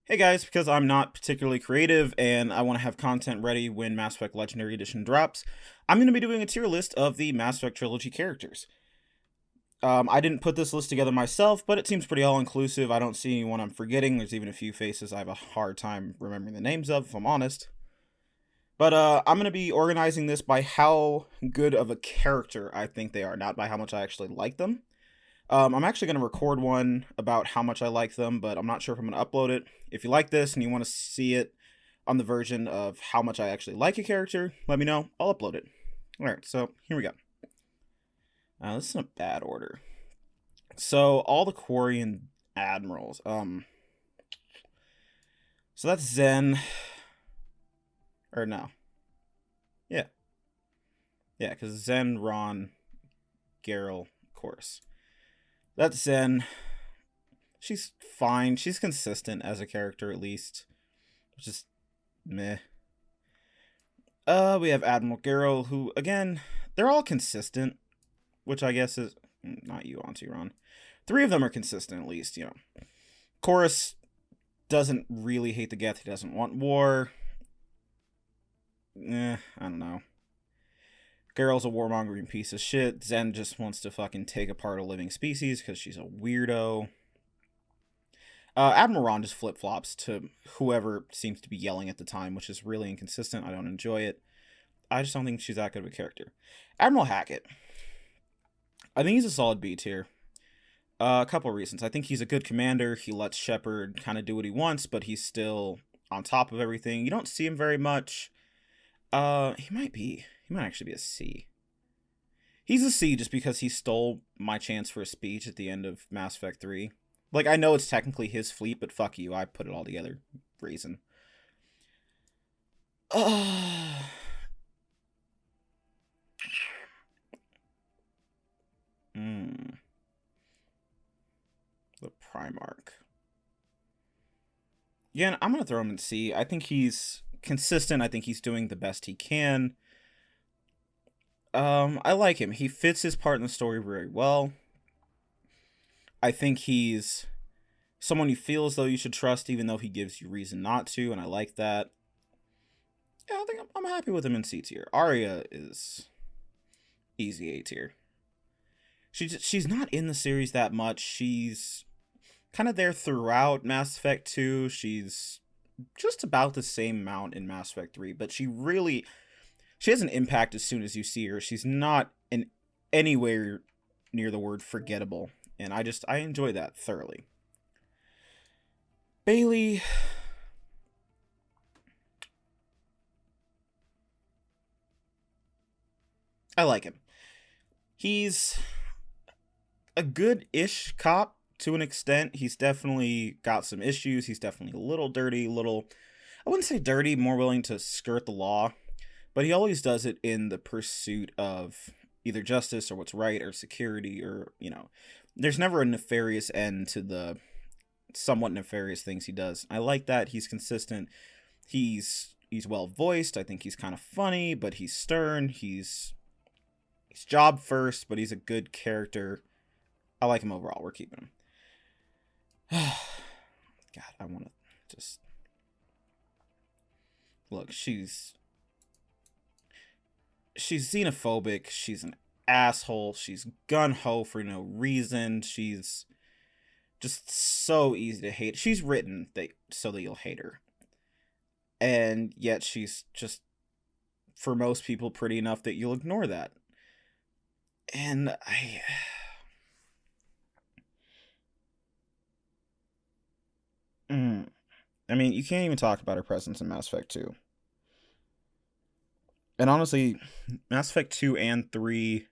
Hey guys, because I'm not particularly creative and I want to have content ready when Mass Effect Legendary Edition drops, I'm going to be doing a tier list of the Mass Effect Trilogy characters. I didn't put this list together myself, but it seems pretty all-inclusive. I don't see anyone I'm forgetting. There's even a few faces I have a hard time remembering the names of, if I'm honest. But I'm going to be organizing this by how good of a character I think they are, not by how much I actually like them. I'm actually going to record one about how much I like them, but I'm not sure if I'm going to upload it. If you like this and you want to see it on the version of how much I actually like a character, let me know. I'll upload it. Alright, so here we go. This is in a bad order. So, all the Quarian admirals. So that's Zen. Or no. Yeah. Yeah, because Zen, Ron, Garel, of course. That's Zen. She's fine. She's consistent as a character, at least. Just meh. We have Admiral Garel, who, again, they're all consistent, which I guess is not you, Auntie Ron. Three of them are consistent, at least, Chorus doesn't really hate the Geth. He doesn't want war. I don't know. Garel's a warmongering piece of shit. Zen just wants to fucking take apart a living species because she's a weirdo. Admiral Ron just flip flops to whoever seems to be yelling at the time, which is really inconsistent. I don't enjoy it. I just don't think she's that good of a character. Admiral Hackett. I think he's a solid B tier. A couple of reasons. I think he's a good commander. He lets Shepard kind of do what he wants, but he's still on top of everything. You don't see him very much. He might actually be a C. He's a C just because he stole my chance for a speech at the end of Mass Effect 3. Like, I know it's technically his fleet, but fuck you, I put it all together. Reason. Hmm. The Primarch. Again, I'm gonna throw him in C. I think he's consistent. I think he's doing the best he can. I like him. He fits his part in the story very well. I think he's someone you feel as though you should trust, even though he gives you reason not to, and I like that. Yeah, I think I'm happy with him in C tier. Arya is easy A tier. She's not in the series that much. She's kind of there throughout Mass Effect 2. She's just about the same amount in Mass Effect 3, but she has an impact as soon as you see her. She's not in anywhere near the word forgettable, and I enjoy that thoroughly. Bailey, I like him. He's a good-ish cop to an extent. He's definitely got some issues. He's definitely a little dirty, I wouldn't say dirty, more willing to skirt the law, but he always does it in the pursuit of either justice or what's right or security or, there's never a nefarious end to the somewhat nefarious things he does. I like that. He's consistent. He's well voiced. I think he's kind of funny, but he's stern. He's job first, but he's a good character. I like him overall. We're keeping him. God, I want to just look. She's xenophobic. She's an asshole. She's gun ho for no reason. She's just so easy to hate. She's written so that you'll hate her, and yet she's just for most people pretty enough that you'll ignore that. And I mean, you can't even talk about her presence in Mass Effect 2. And honestly, Mass Effect 2 and 3.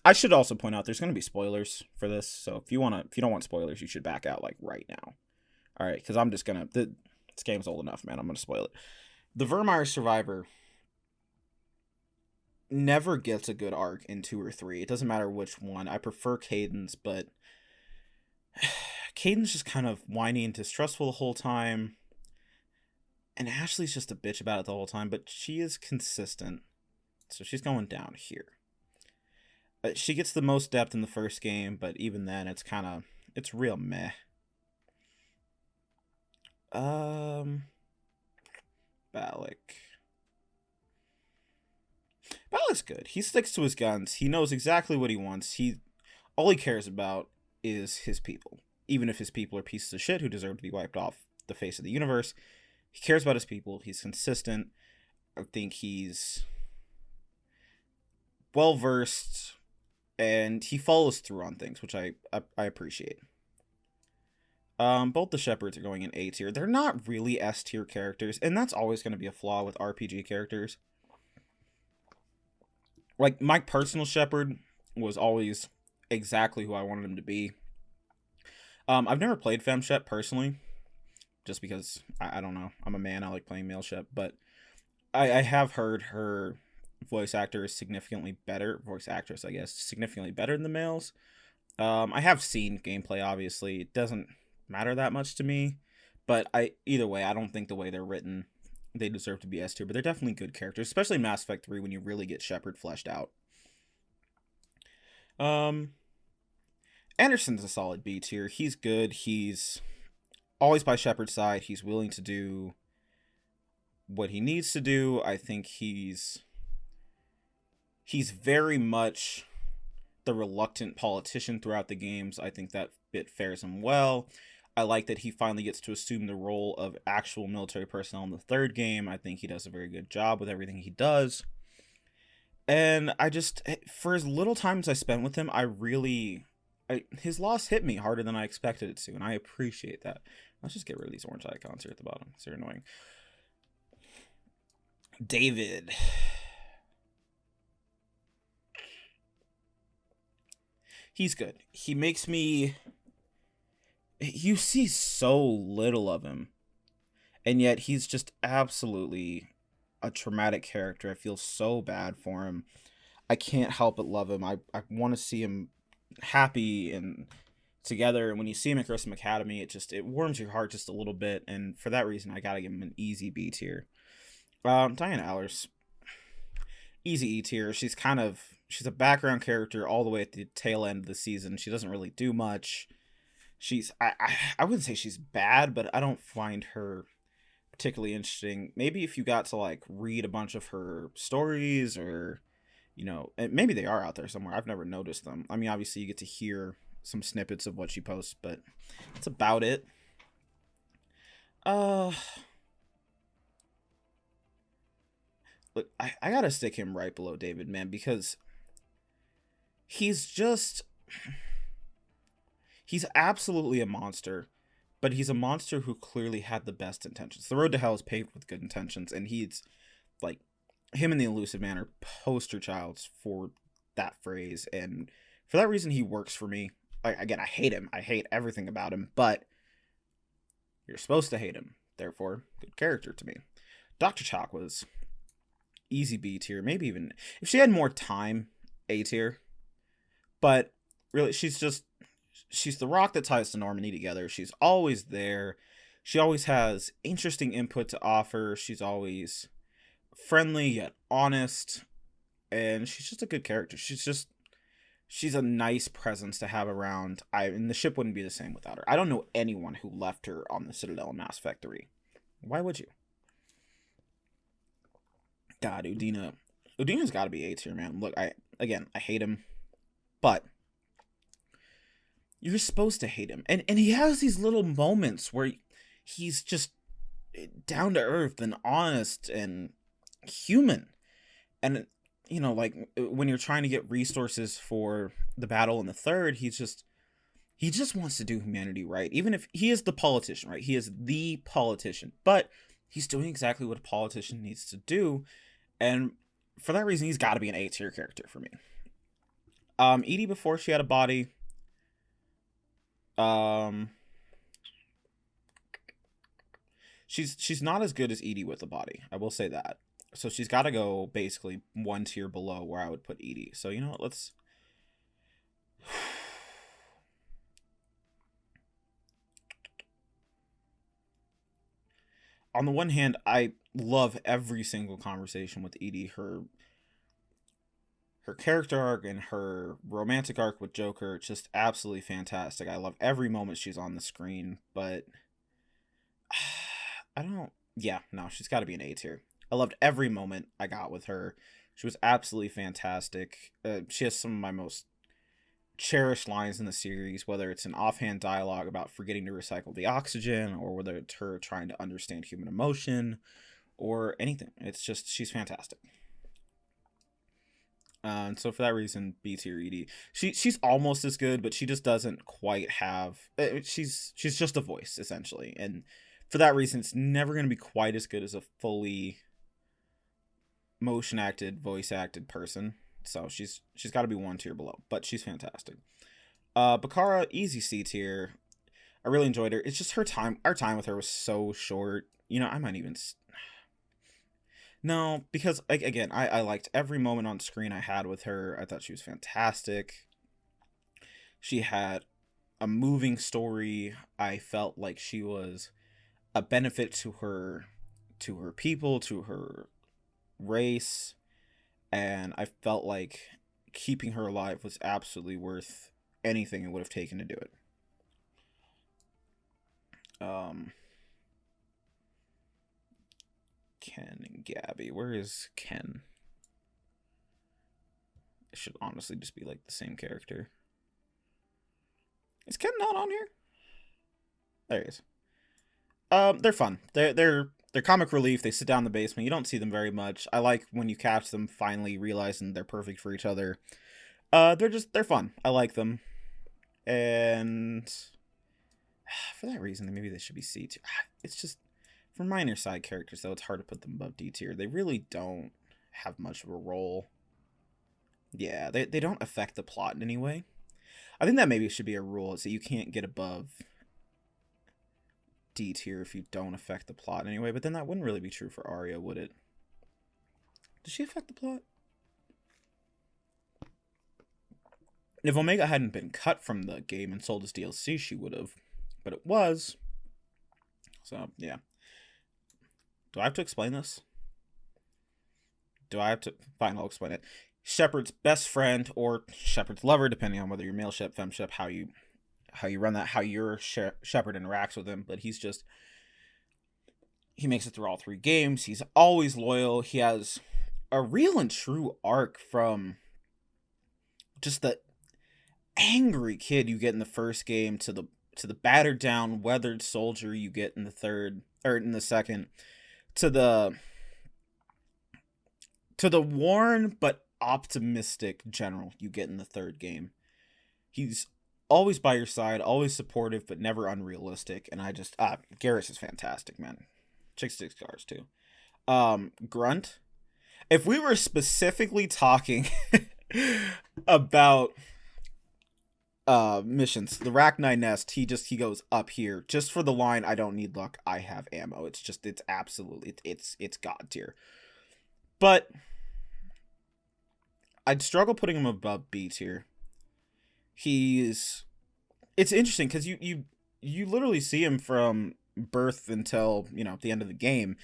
I should also point out there's going to be spoilers for this. So if you don't want spoilers, you should back out like right now. All right, cuz I'm just going to this game's old enough, man. I'm going to spoil it. The Vermeer survivor never gets a good arc in 2 or 3. It doesn't matter which one. I prefer Cadence, but Cadence just kind of whiny and distrustful the whole time. And Ashley's just a bitch about it the whole time, but she is consistent. So she's going down here. She gets the most depth in the first game, but even then, it's real meh. Um, Balak. Balak's good. He sticks to his guns. He knows exactly what he wants. All he cares about is his people. Even if his people are pieces of shit who deserve to be wiped off the face of the universe, he cares about his people. He's consistent. I think he's well versed, and he follows through on things, which I appreciate. Both the shepherds are going in A tier. They're not really S tier characters, and that's always going to be a flaw with RPG characters. Like, my personal shepherd was always exactly who I wanted him to be. I've never played FemShep personally, just because I don't know. I'm a man. I like playing male Shep, but I have heard her voice actor is significantly better. Voice actress, I guess, significantly better than the males. I have seen gameplay. Obviously, it doesn't matter that much to me, but either way, I don't think the way they're written, they deserve to be S tier. But they're definitely good characters, especially in Mass Effect 3 when you really get Shepard fleshed out. Anderson's a solid B tier. He's good. He's always by Shepard's side. He's willing to do what he needs to do. I think he's very much the reluctant politician throughout the games. I think that bit fares him well. I like that he finally gets to assume the role of actual military personnel in the third game. I think he does a very good job with everything he does. And for as little time as I spent with him, his loss hit me harder than I expected it to, and I appreciate that. Let's just get rid of these orange icons here at the bottom. They're annoying. David. He's good. He makes me... You see so little of him, and yet he's just absolutely a traumatic character. I feel so bad for him. I can't help but love him. I want to see him happy and together, and when you see him at Grissom Academy, it warms your heart just a little bit, and for that reason, I gotta give him an easy B tier. Diana Allers, easy E tier. She's a background character all the way at the tail end of the season. She doesn't really do much. I wouldn't say she's bad, but I don't find her particularly interesting. Maybe if you got to like read a bunch of her stories, or maybe they are out there somewhere. I've never noticed them. I mean, obviously you get to hear some snippets of what she posts, but that's about it. Look, I gotta stick him right below David, man, because he's absolutely a monster, but he's a monster who clearly had the best intentions. The road to hell is paved with good intentions, and he's like, him and the Elusive Man are poster childs for that phrase, and for that reason he works for me. Again, I hate him. I hate everything about him, but you're supposed to hate him. Therefore, good character to me. Dr. Chalk was easy B tier, maybe even if she had more time, A tier. But really, she's the rock that ties the Normandy together. She's always there. She always has interesting input to offer. She's always friendly yet honest, and she's just a good character. She's a nice presence to have around. And the ship wouldn't be the same without her. I don't know anyone who left her on the Citadel in Mass Effect 3. Why would you? God, Udina's got to be A tier, man. Look, I hate him, but you're supposed to hate him, and he has these little moments where he's just down to earth and honest and human, and like when you're trying to get resources for the battle in the third, he just wants to do humanity right, even if he is the politician, right? He is the politician, but he's doing exactly what a politician needs to do. And for that reason, he's got to be an A tier character for me. EDI before she had a body. She's not as good as EDI with a body. I will say that. So she's got to go basically one tier below where I would put EDI. So you know what? Let's. On the one hand, I love every single conversation with EDI. Her character arc and her romantic arc with Joker, just absolutely fantastic. I love every moment she's on the screen, but I don't. Yeah, no, she's got to be an A tier. I loved every moment I got with her. She was absolutely fantastic. She has some of my most cherished lines in the series, whether it's an offhand dialogue about forgetting to recycle the oxygen, or whether it's her trying to understand human emotion, or anything. It's just, she's fantastic. And so for that reason, B tier ED. She's almost as good, but she just doesn't quite have. She's just a voice essentially, and for that reason, it's never going to be quite as good as a fully motion acted, voice acted person. So she's got to be one tier below, but she's fantastic. Bakara, easy C tier. I really enjoyed her. It's just her time. Our time with her was so short. You know, I might even. No, because like again, I liked every moment on screen I had with her. I thought she was fantastic. She had a moving story. I felt like she was a benefit to her people, to her race, and I felt like keeping her alive was absolutely worth anything it would have taken to do it. Ken and Gabby. Where is Ken? It should honestly just be like the same character. Is Ken not on here? There he is. They're fun. They're comic relief. They sit down in the basement. You don't see them very much. I like when you catch them finally realizing they're perfect for each other. They're fun. I like them. And for that reason, maybe they should be C tier. It's just, for minor side characters though, it's hard to put them above D tier. They really don't have much of a role. Yeah, they don't affect the plot in any way. I think that maybe should be a rule, is that you can't get above D tier if you don't affect the plot in any way. But then that wouldn't really be true for Arya, would it? Does she affect the plot? If Omega hadn't been cut from the game and sold as DLC, she would have. But it was. So, yeah. Do I have to explain this? Do I have to? Fine, I'll explain it. Shepard's best friend, or Shepard's lover, depending on whether you're male shep, fem shep, how you run that, how your Shepard interacts with him. But he makes it through all 3 games. He's always loyal. He has a real and true arc from just the angry kid you get in the first game to the battered down, weathered soldier you get in the third, or in the second, to the worn but optimistic general you get in the third game. He's always by your side, always supportive, but never unrealistic. And I just, Garrus is fantastic, man. Chick Sticks Cars too. Grunt. If we were specifically talking about missions, the Rachni Nest, he goes up here just for the line, I don't need luck, I have ammo. It's absolutely, it's god tier. But I'd struggle putting him above B tier. It's interesting because you literally see him from birth until, you know, the end of the game.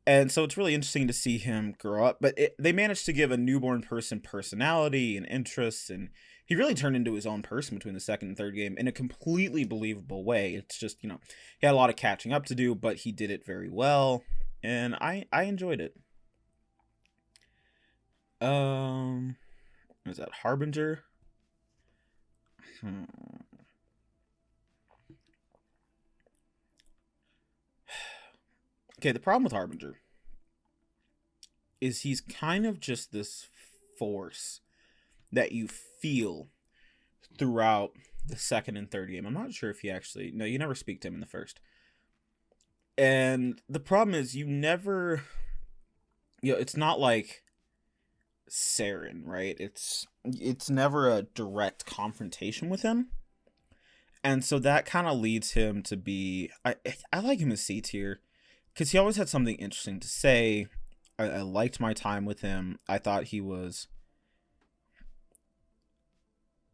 And so it's really interesting to see him grow up. But they managed to give a newborn person personality and interests, and he really turned into his own person between the second and third game in a completely believable way. It's just, you know, he had a lot of catching up to do, but he did it very well, and I enjoyed it. Is that Harbinger? Okay, the problem with Harbinger is he's kind of just this force that you feel throughout the second and third game. I'm not sure if no, you never speak to him in the first. And the problem is you never, you know, it's not like Saren, right? It's never a direct confrontation with him. And so that kind of leads him to be, I like him as C tier because he always had something interesting to say. I liked my time with him. I thought he was,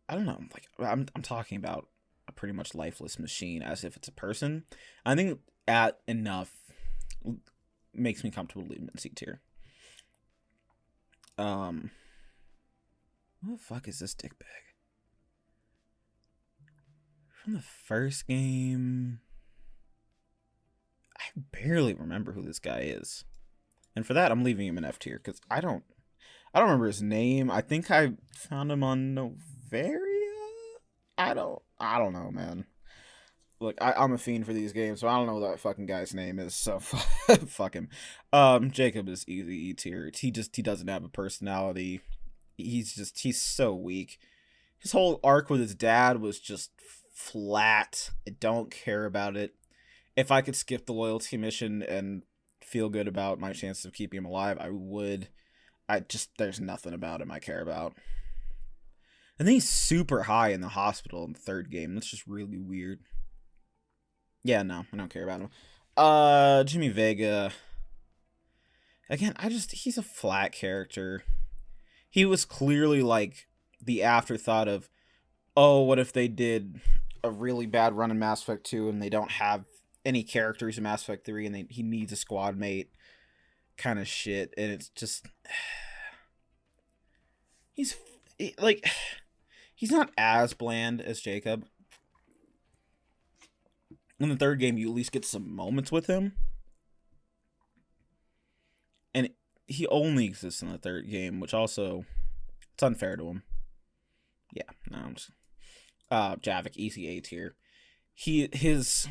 I don't know, like I'm talking about a pretty much lifeless machine as if it's a person. I think at enough makes me comfortable leaving in C tier. What the fuck is this dick bag? From the first game, I barely remember who this guy is. And for that, I'm leaving him in F tier because I don't remember his name. I think I found him on Novaria. I don't know, man. Look, I'm a fiend for these games, so I don't know what that fucking guy's name is. So fuck him. Jacob is easy E tier. He doesn't have a personality. He's so weak. His whole arc with his dad was just flat. I don't care about it. If I could skip the loyalty mission and feel good about my chances of keeping him alive, I would. There's nothing about him I care about. And then he's super high in the hospital in the third game. That's just really weird. Yeah, no, I don't care about him. Jimmy Vega. Again, he's a flat character. He was clearly like the afterthought of, oh, what if they did a really bad run in Mass Effect 2 and they don't have any characters in Mass Effect 3 and he needs a squad mate kind of shit. And it's just, he's not as bland as Jacob. In the third game, you at least get some moments with him. And he only exists in the third game, which also, it's unfair to him. Yeah, no, I'm just... Javik, ECA tier. His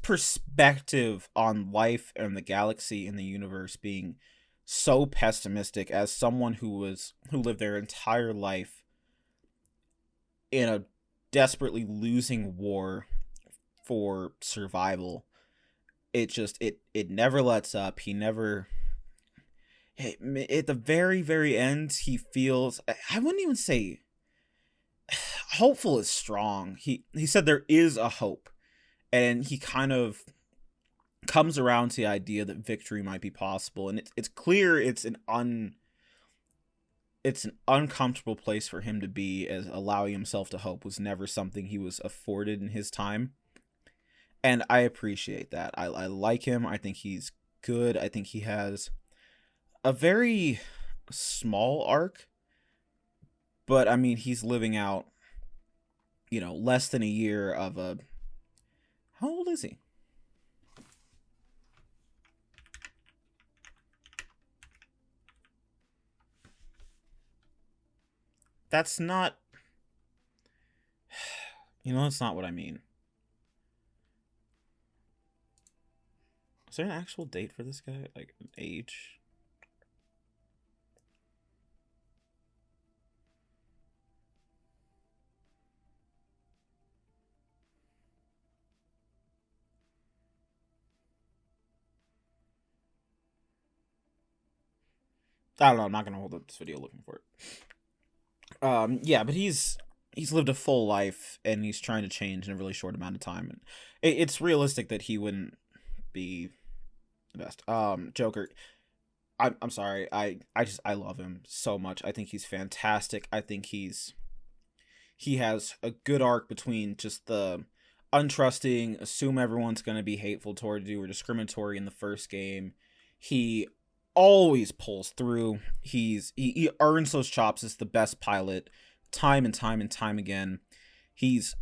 perspective on life and the galaxy and the universe being so pessimistic as someone who lived their entire life in a desperately losing war for survival. It never lets up. He never, at the very, very end, he feels, I wouldn't even say hopeful is strong. He said there is a hope, and he kind of comes around to the idea that victory might be possible. And it's clear it's an uncomfortable place for him to be, as allowing himself to hope was never something he was afforded in his time. And I appreciate that. I like him. I think he's good. I think he has a very small arc, but I mean, he's living out, less than a year of a... How old is he? That's not... that's not what I mean. Is there an actual date for this guy? Like, an age? I don't know. I'm not going to hold up this video looking for it. Yeah, but he's lived a full life, and he's trying to change in a really short amount of time. And it's realistic that he wouldn't be the best. Joker... I'm sorry. I love him so much. I think he's fantastic. I think he has a good arc between just the untrusting, assume everyone's going to be hateful towards you or discriminatory in the first game. He always pulls through. He earns those chops as the best pilot time and time and time again. He's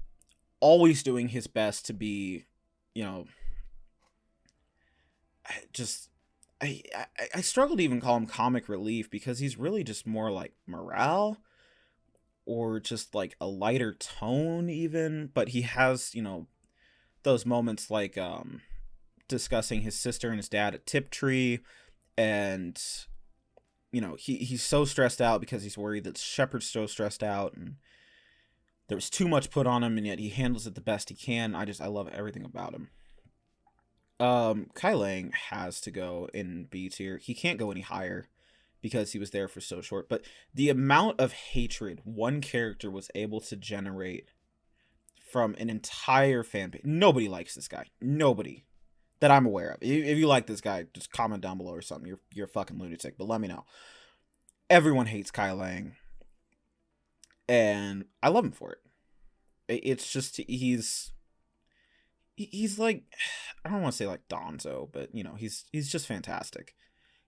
always doing his best to be, just... I struggle to even call him comic relief, because he's really just more like morale, or just like a lighter tone even. But he has, those moments like discussing his sister and his dad at Tiptree, and he's so stressed out because he's worried that Shepard's so stressed out, and there was too much put on him, and yet he handles it the best he can. I love everything about him. Kai Lang has to go in B tier. He can't go any higher because he was there for so short. But the amount of hatred one character was able to generate from an entire fan base. Nobody likes this guy. Nobody that I'm aware of. If you like this guy, just comment down below or something. You're a fucking lunatic, but let me know. Everyone hates Kai Lang, and I love him for it. It's just he's like, I don't want to say like Donzo, but he's just fantastic.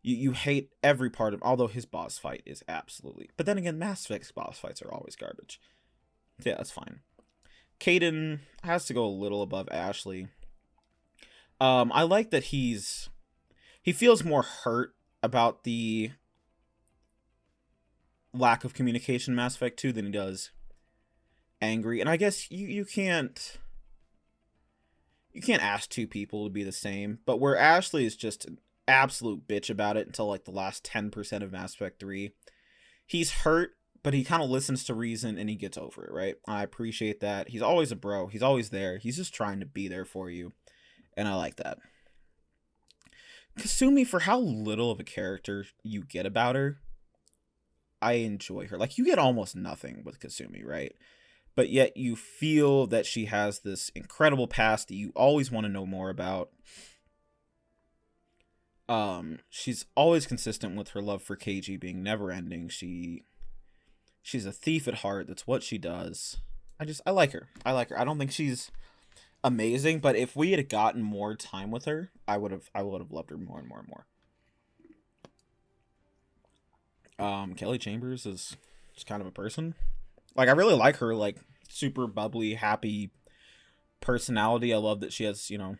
You hate every part of, although his boss fight is absolutely, but then again, Mass Effect's boss fights are always garbage. Yeah, that's fine. Caden has to go a little above Ashley. I like that he feels more hurt about the lack of communication in Mass Effect 2 than he does angry. And I guess you can't ask two people to be the same, but where Ashley is just an absolute bitch about it until like the last 10% of Mass Effect 3, he's hurt, but he kind of listens to reason and he gets over it, right? I appreciate that. He's always a bro. He's always there. He's just trying to be there for you. And I like that. Kasumi, for how little of a character you get about her, I enjoy her. Like, you get almost nothing with Kasumi, right? But yet you feel that she has this incredible past that you always want to know more about. She's always consistent with her love for Keiji being never ending. She's a thief at heart. That's what she does. I like her. I don't think she's amazing, but if we had gotten more time with her, I would have loved her more and more and more. Kelly Chambers is just kind of a person. Like, I really like her, like, super bubbly, happy personality. I love that she has, you know,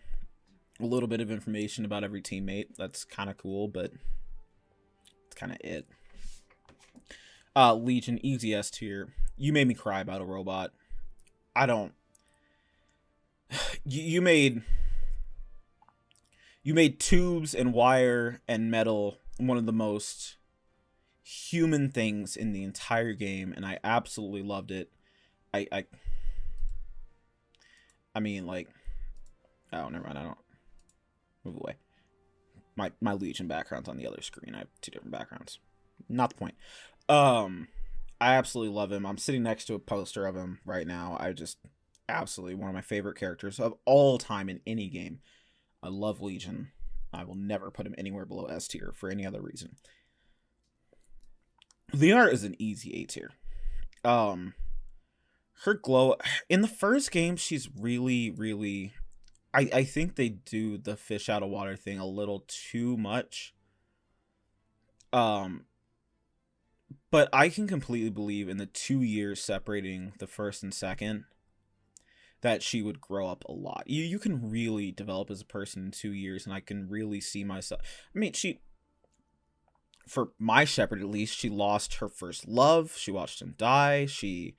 a little bit of information about every teammate. That's kind of cool, but it's kind of it. Legion, easy S tier. You made me cry about a robot. I don't. You made tubes and wire and metal one of the most human things in the entire game, and I absolutely loved it. I mean, like, oh, never mind. I don't move away. My Legion background's on the other screen. I have two different backgrounds. Not the point. I absolutely love him. I'm sitting next to a poster of him right now. I just absolutely one of my favorite characters of all time in any game. I love Legion. I will never put him anywhere below S tier for any other reason. Liara is an easy A tier. Her glow in the first game, she's really I think they do the fish out of water thing a little too much. But I can completely believe in the 2 years separating the first and second that she would grow up a lot. You can really develop as a person in 2 years, and I can really see myself. I mean, for my Shepard at least, she lost her first love. She watched him die. She,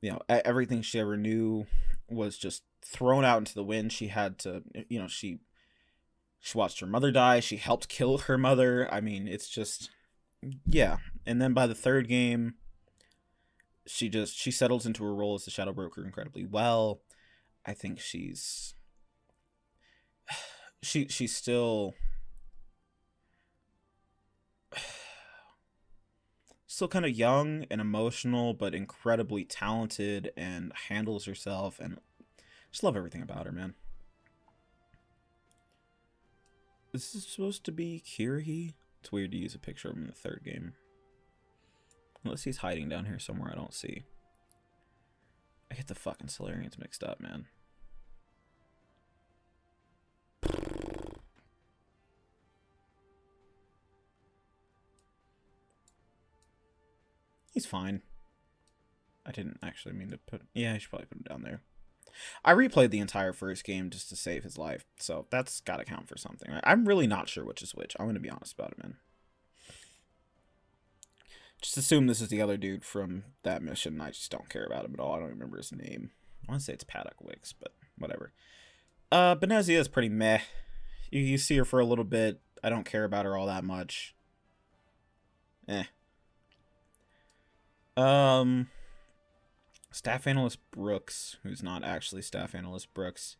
you know, everything she ever knew was just thrown out into the wind. She had to, you know, she watched her mother die. She helped kill her mother. I mean, it's just, yeah. And then by the third game, she settles into her role as the Shadow Broker incredibly well. I think she's still kind of young and emotional, but incredibly talented and handles herself, and just love everything about her, man. This is supposed to be Kiryu. It's weird to use a picture of him in the third game. Unless he's hiding down here somewhere I don't see. I get the fucking Solarians mixed up, man. He's fine. I didn't actually mean to put... Yeah, I should probably put him down there. I replayed the entire first game just to save his life, so that's gotta count for something, right? I'm really not sure which is which. I'm gonna be honest about it, man. Just assume this is the other dude from that mission. I just don't care about him at all. I don't remember his name. I want to say it's Paddock Wicks, but whatever. Benezia is pretty meh. You see her for a little bit. I don't care about her all that much. Staff Analyst Brooks, who's not actually Staff Analyst Brooks.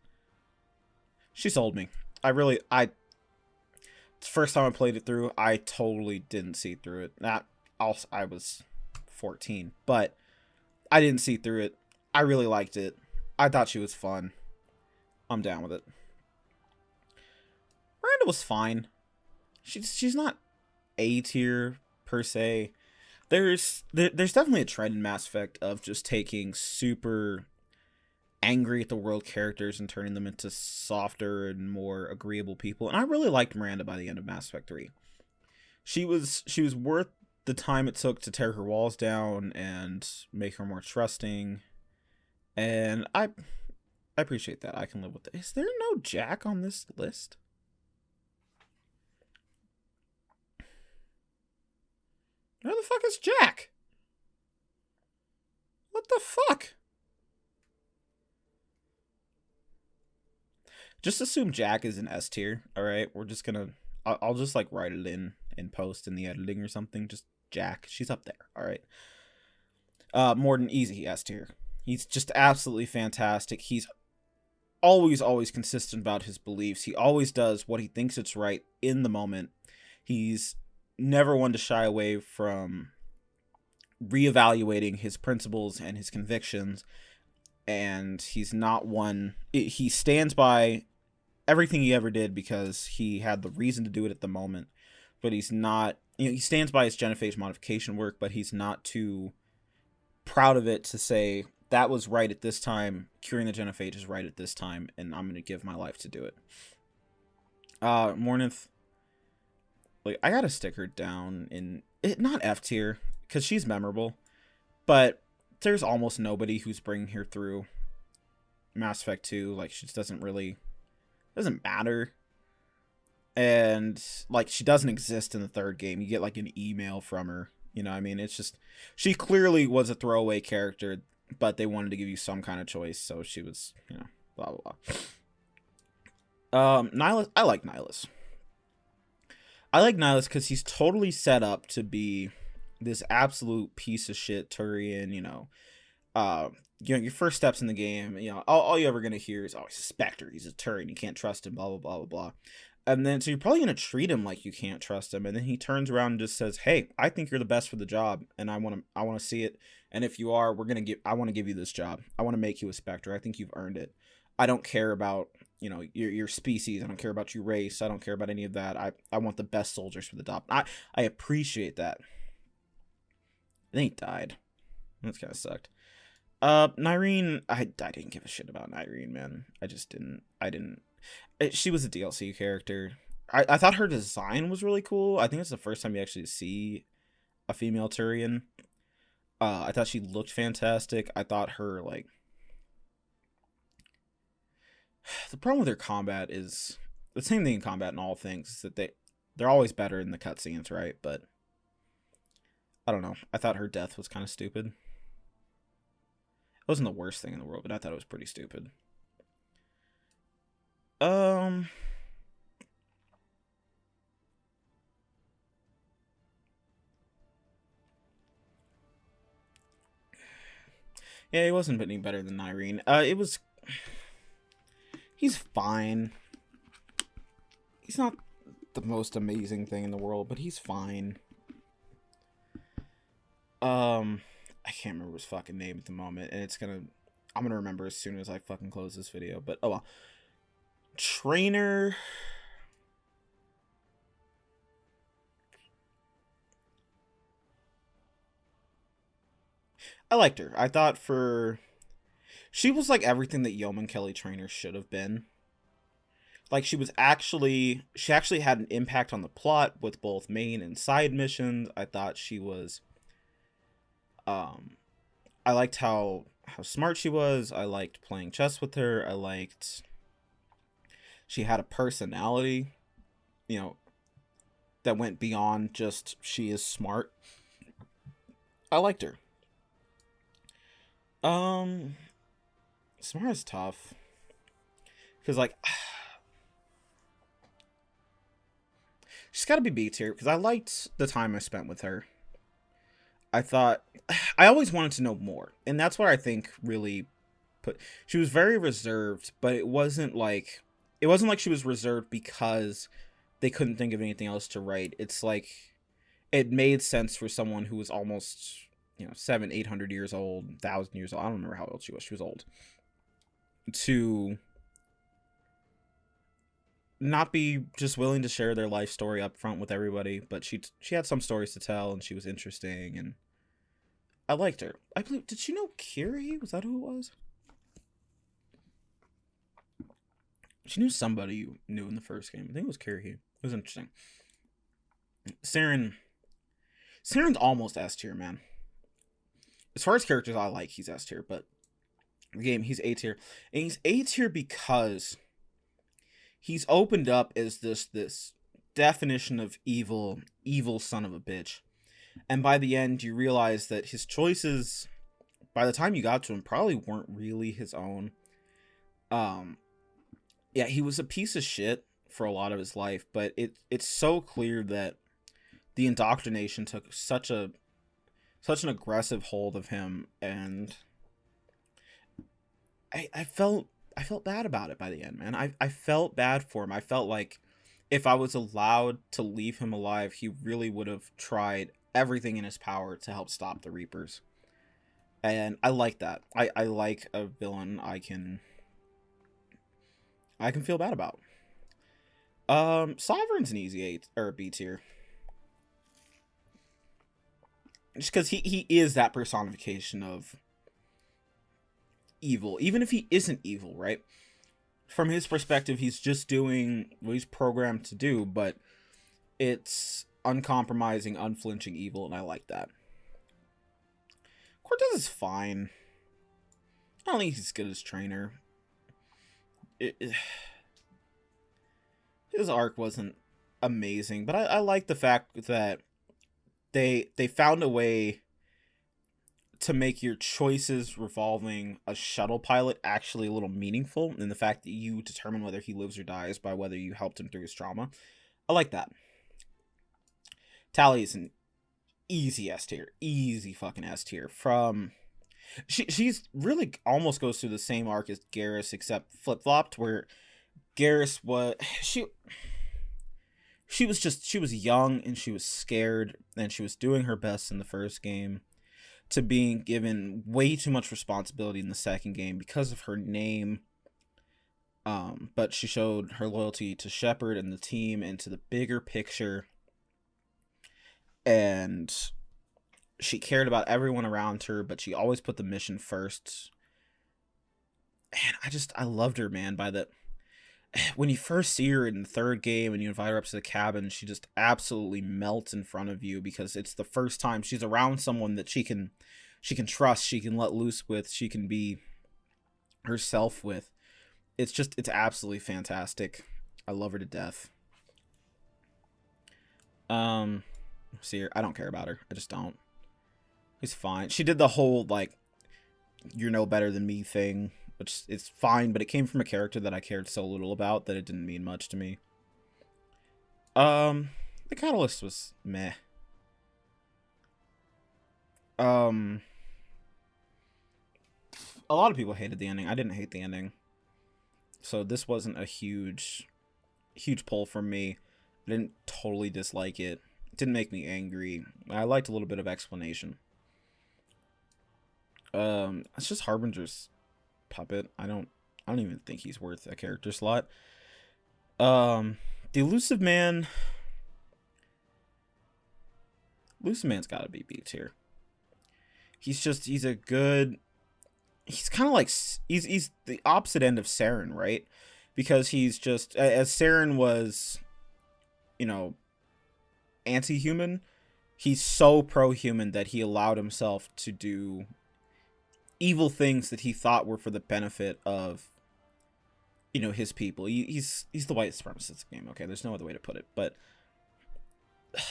She sold me. It's the first time I played it through, I totally didn't see through it. I was 14, but I didn't see through it. I really liked it. I thought she was fun. I'm down with it. Miranda was fine. She's not A tier per se. There's definitely a trend in Mass Effect of just taking super angry at the world characters and turning them into softer and more agreeable people. And I really liked Miranda by the end of Mass Effect 3. She was worth the time it took to tear her walls down and make her more trusting. And I appreciate that. I can live with it. Is there no Jack on this list? Where the fuck is Jack? What the fuck? Just assume Jack is an S tier. All right, we're just gonna. I'll just like write it in post in the editing or something. Just Jack. She's up there. All right. Mordin easy S tier. He's just absolutely fantastic. He's always consistent about his beliefs. He always does what he thinks it's right in the moment. He's never one to shy away from reevaluating his principles and his convictions, and he's not one. He stands by everything he ever did because he had the reason to do it at the moment, but he's not. He stands by his genophage modification work, but he's not too proud of it to say that was right at this time, curing the genophage is right at this time, and I'm going to give my life to do it. Mornith, like, I gotta stick her down in it, not F tier because she's memorable, but there's almost nobody who's bringing her through Mass Effect 2. Like, she just doesn't matter, and like, she doesn't exist in the third game. You get like an email from her, you know what I mean? It's just, she clearly was a throwaway character, but they wanted to give you some kind of choice, so she was, you know, blah blah blah. Nihilus, I like Nihilus. I like Nihilus because he's totally set up to be this absolute piece of shit Turian, you know, your first steps in the game, you know, all you're ever going to hear is, oh, he's a Spectre, he's a Turian, you can't trust him, blah, blah, blah, blah, blah. And then, so you're probably going to treat him like you can't trust him. And then he turns around and just says, hey, I think you're the best for the job, and I want to see it. And if you are, I want to give you this job. I want to make you a Spectre. I think you've earned it. I don't care about, you know, your species. I don't care about your race. I don't care about any of that. I want the best soldiers for the job. I appreciate that. Then he died. That's kind of sucked. Nyreen, I didn't give a shit about Nyreen, man. I didn't. She was a DLC character. I thought her design was really cool. I think it's the first time you actually see a female Turian. I thought she looked fantastic. I thought her, like, the problem with her combat is the same thing in combat in all things, is that they're always better in the cutscenes, right? But I don't know. I thought her death was kind of stupid. It wasn't the worst thing in the world, but I thought it was pretty stupid. Yeah, he wasn't any better than Nyreen. He's fine. He's not the most amazing thing in the world, but he's fine. I can't remember his fucking name at the moment, and I'm gonna remember as soon as I fucking close this video, but oh well. Trainer. I liked her. I thought she was like everything that Yeoman Kelly Trainer should have been. Like, she actually had an impact on the plot with both main and side missions. I thought she was, I liked how smart she was. I liked playing chess with her. She had a personality, you know, that went beyond just she is smart. I liked her. Smart is tough. Because, like, she's got to be B tier, because I liked the time I spent with her. I thought, I always wanted to know more. And that's what I think really she was very reserved, but it wasn't like she was reserved because they couldn't think of anything else to write. It's like, it made sense for someone who was almost, you know, 700-800 years old, 1,000 years old. I don't remember how old she was. She was old. To not be just willing to share their life story up front with everybody, but she had some stories to tell, and she was interesting, and I liked her. I believe, did she know Kiri? Was that who it was? She knew somebody you knew in the first game. I think it was Kiri. It was interesting. Saren's almost S tier, man. As far as characters I like, he's S tier, but the game, he's A tier. And he's A tier because he's opened up as this definition of evil son of a bitch. And by the end, you realize that his choices, by the time you got to him, probably weren't really his own. Yeah, he was a piece of shit for a lot of his life, but it's so clear that the indoctrination took such an aggressive hold of him, and I felt bad about it by the end, man. I felt bad for him. I felt like if I was allowed to leave him alive, he really would have tried everything in his power to help stop the Reapers. And I like that. I like a villain I can feel bad about. Sovereign's an easy A or B tier. Just because he is that personification of evil, even if he isn't evil, right? From his perspective, he's just doing what he's programmed to do, but it's uncompromising, unflinching evil, and I like that. Cortez is fine. I don't think he's as good as Trainer. His arc wasn't amazing, but I like the fact that they found a way to make your choices revolving a shuttle pilot actually a little meaningful, and the fact that you determine whether he lives or dies by whether you helped him through his trauma. I like that. Tali is an easy S tier. Easy fucking S tier. She's really almost goes through the same arc as Garrus, except flip-flopped, where Garrus was... She was young, and she was scared, and she was doing her best in the first game, to being given way too much responsibility in the second game because of her name. But she showed her loyalty to Shepard and the team and to the bigger picture. And she cared about everyone around her, but she always put the mission first. And I loved her, man, when you first see her in the third game and you invite her up to the cabin, she just absolutely melts in front of you because it's the first time she's around someone that she can trust, she can let loose with, she can be herself with. It's absolutely fantastic. I love her to death. See her. I don't care about her. I just don't. It's fine. She did the whole, like, you're no better than me thing, which is fine, but it came from a character that I cared so little about that it didn't mean much to me. The Catalyst was meh. A lot of people hated the ending. I didn't hate the ending. So this wasn't a huge pull from me. I didn't totally dislike it. It didn't make me angry. I liked a little bit of explanation. It's just Harbinger's puppet. I don't even think he's worth a character slot. The Elusive Man's gotta be B tier. He's kind of like, he's the opposite end of Saren, right? Because he's just, as Saren was, anti-human, he's so pro-human that he allowed himself to do evil things that he thought were for the benefit of, his people. He's the white supremacist game. Okay, there's no other way to put it. But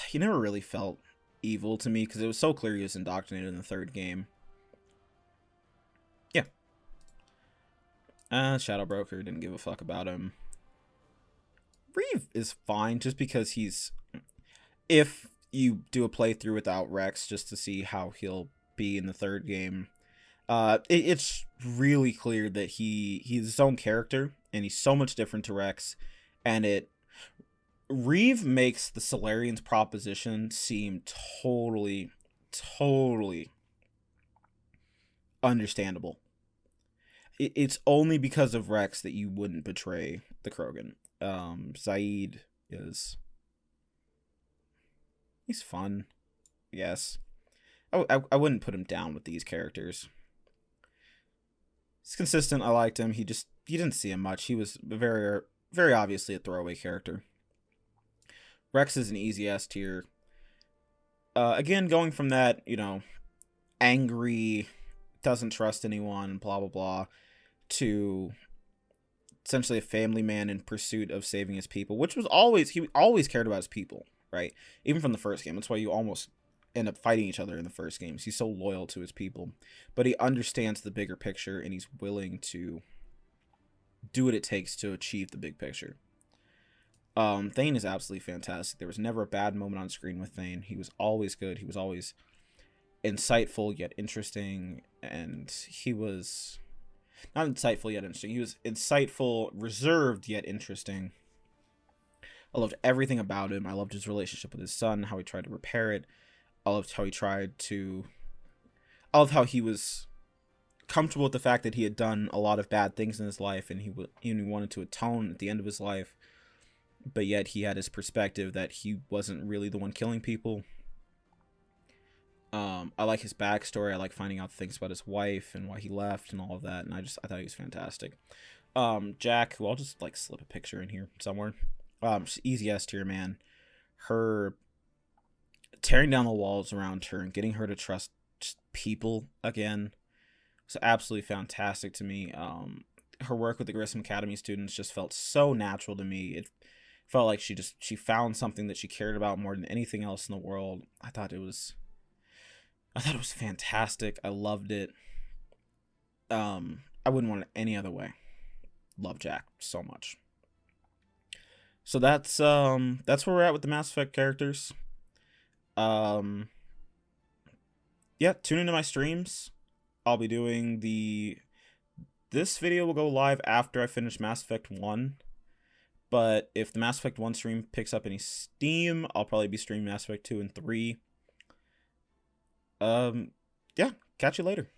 he never really felt evil to me because it was so clear he was indoctrinated in the third game. Yeah. Shadow Broker, didn't give a fuck about him. Reeve is fine just because if you do a playthrough without Rex just to see how he'll be in the third game, it's really clear that he's his own character and he's so much different to Rex, and Reeve makes the Solarians proposition seem totally understandable. It's only because of Rex that you wouldn't betray the Krogan. Zaid he's fun, yes. I wouldn't put him down with these characters. He's consistent. I liked him. You didn't see him much. He was very, very obviously a throwaway character. Rex is an easy S tier. Again, going from that, angry, doesn't trust anyone, blah blah blah, to essentially a family man in pursuit of saving his people, which was always, he always cared about his people, right? Even from the first game. That's why you almost end up fighting each other in the first games. He's so loyal to his people, but he understands the bigger picture and he's willing to do what it takes to achieve the big picture. Thane is absolutely fantastic. There was never a bad moment on screen with Thane. He was always good. He was always insightful yet interesting, and he was not insightful yet interesting. He was insightful, reserved yet interesting. I loved everything about him. I loved his relationship with his son, how he tried to repair it. I loved how he was comfortable with the fact that he had done a lot of bad things in his life, and he wanted to atone at the end of his life, but yet he had his perspective that he wasn't really the one killing people. I like his backstory. I like finding out things about his wife and why he left and all of that, and I thought he was fantastic. Jack, who I'll just like slip a picture in here somewhere. She's easy S tier, man. Her tearing down the walls around her and getting her to trust people again was absolutely fantastic to me. Her work with the Grissom Academy students just felt so natural to me. It felt like she found something that she cared about more than anything else in the world. I thought it was fantastic. I loved it. I wouldn't want it any other way. Love Jack so much. So that's where we're at with the Mass Effect characters. Yeah, tune into my streams. I'll be doing this video will go live after I finish Mass Effect 1. But if the Mass Effect 1 stream picks up any steam, I'll probably be streaming Mass Effect 2 and 3. Yeah, catch you later.